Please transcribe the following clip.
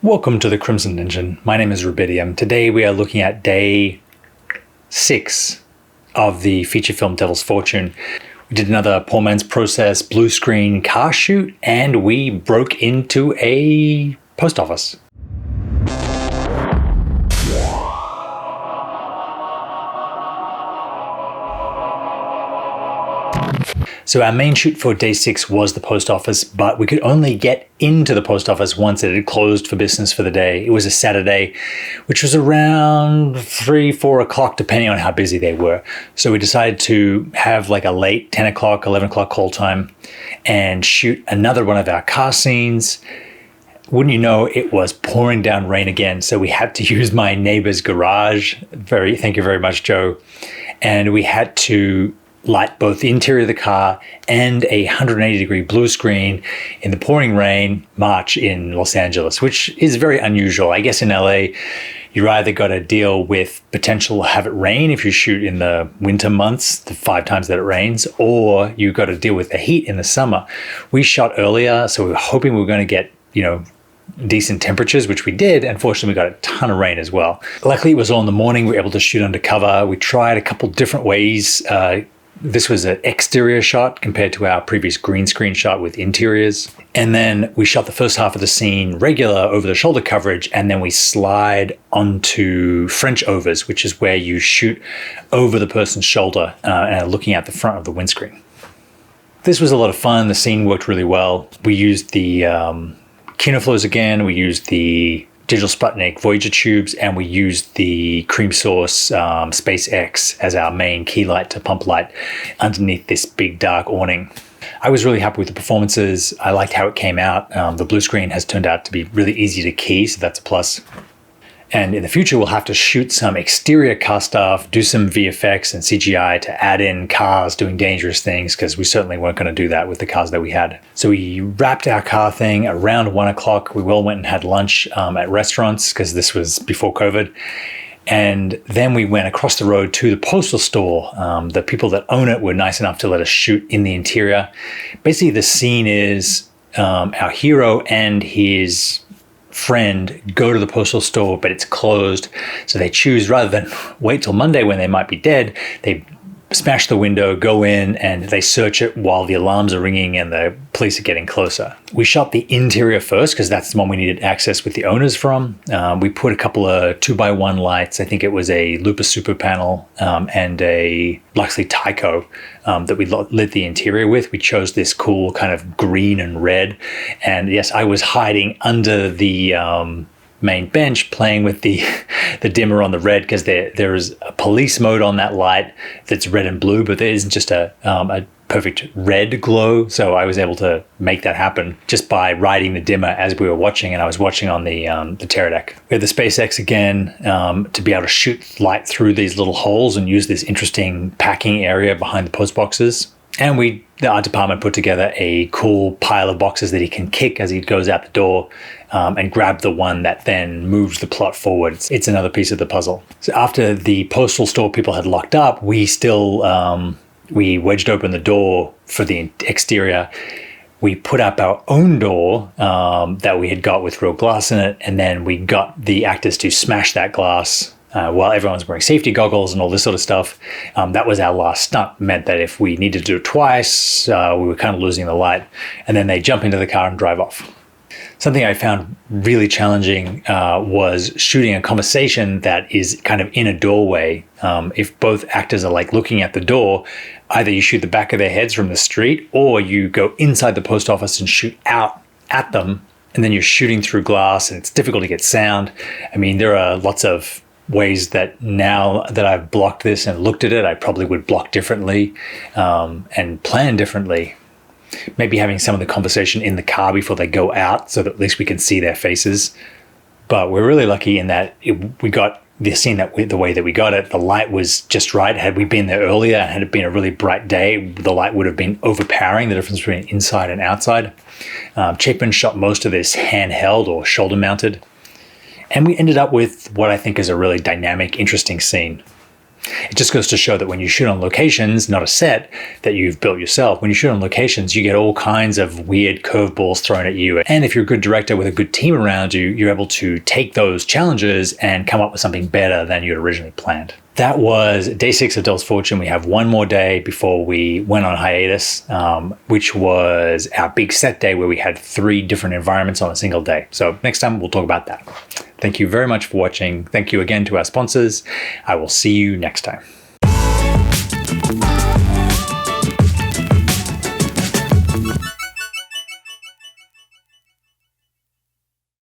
Welcome to the Crimson Engine. My name is 𝙁𝙁𝙇𝙈. Today we are looking at day 6 of the feature film Devil's Fortune. We did another poor man's process blue screen car shoot, and we broke into a post office. So our main shoot for day 6 was the post office, but we could only get into the post office once it had closed for business for the day. It was a Saturday, which was around 3-4 o'clock, depending on how busy they were. So we decided to have like a late 10 o'clock, 11 o'clock call time and shoot another one of our car scenes. Wouldn't you know, it was pouring down rain again. So we had to use my neighbor's garage. Thank you very much, Joe. And we had to light both the interior of the car and a 180-degree blue screen in the pouring rain March in Los Angeles, which is very unusual. I guess in LA, you either got to deal with potential have it rain if you shoot in the winter months, the 5 times that it rains, or you got to deal with the heat in the summer. We shot earlier, so we were hoping we were going to get, decent temperatures, which we did. Unfortunately, we got a ton of rain as well. Luckily, it was all in the morning. We were able to shoot undercover. We tried a couple different ways. This was an exterior shot compared to our previous green screen shot with interiors. And then we shot the first half of the scene regular over the shoulder coverage, and then we slide onto French overs, which is where you shoot over the person's shoulder and looking at the front of the windscreen. This was a lot of fun. The scene worked really well. We used the Kinoflows again. We used the digital Sputnik Voyager tubes, and we used the cream source SpaceX as our main key light to pump light underneath this big dark awning. I was really happy with the performances. I liked how it came out. The blue screen has turned out to be really easy to key, so that's a plus. And in the future, we'll have to shoot some exterior car stuff, do some VFX and CGI to add in cars doing dangerous things, because we certainly weren't going to do that with the cars that we had. So we wrapped our car thing around 1 o'clock. We all went and had lunch at restaurants, because this was before COVID. And then we went across the road to the postal store. The people that own it were nice enough to let us shoot in the interior. Basically, the scene is our hero and his friend go to the postal store, but it's closed. So they choose, rather than wait till Monday when they might be dead, they smash the window, go in, and they search it while the alarms are ringing and the police are getting closer. We shot the interior first because that's the one we needed access with the owners from. We put a couple of 2x1 lights. I think it was a Lupa Super panel and a Luxley Tyco that we lit the interior with. We chose this cool kind of green and red. And yes, I was hiding under the main bench playing with the dimmer on the red, because there is a police mode on that light that's red and blue, but there isn't just a perfect red glow. So I was able to make that happen just by riding the dimmer as we were watching, and I was watching on the Teradek. We had the SpaceX again to be able to shoot light through these little holes and use this interesting packing area behind the post boxes. And the art department put together a cool pile of boxes that he can kick as he goes out the door and grab the one that then moves the plot forward. It's another piece of the puzzle. So after the postal store people had locked up, we still, we wedged open the door for the exterior. We put up our own door that we had got with real glass in it, and then we got the actors to smash that glass while everyone's wearing safety goggles and all this sort of stuff. That was our last stunt. Meant that if we needed to do it twice, we were kind of losing the light. And then they jump into the car and drive off. Something I found really challenging was shooting a conversation that is kind of in a doorway. If both actors are like looking at the door, either you shoot the back of their heads from the street, or you go inside the post office and shoot out at them, and then you're shooting through glass, and it's difficult to get sound. I mean, there are lots of ways that now that I've blocked this and looked at it, I probably would block differently and plan differently. Maybe having some of the conversation in the car before they go out, so that at least we can see their faces. But we're really lucky in that we got the scene the way that we got it. The light was just right. Had we been there earlier, and had it been a really bright day, the light would have been overpowering, the difference between inside and outside. Chapin shot most of this handheld or shoulder mounted. And we ended up with what I think is a really dynamic, interesting scene. It just goes to show that when you shoot on locations, not a set that you've built yourself, when you shoot on locations, you get all kinds of weird curveballs thrown at you. And if you're a good director with a good team around you, you're able to take those challenges and come up with something better than you'd originally planned. That was day 6 of Devil's Fortune. We have one more day before we went on hiatus, which was our big set day where we had 3 different environments on a single day. So next time we'll talk about that. Thank you very much for watching. Thank you again to our sponsors. I will see you next time.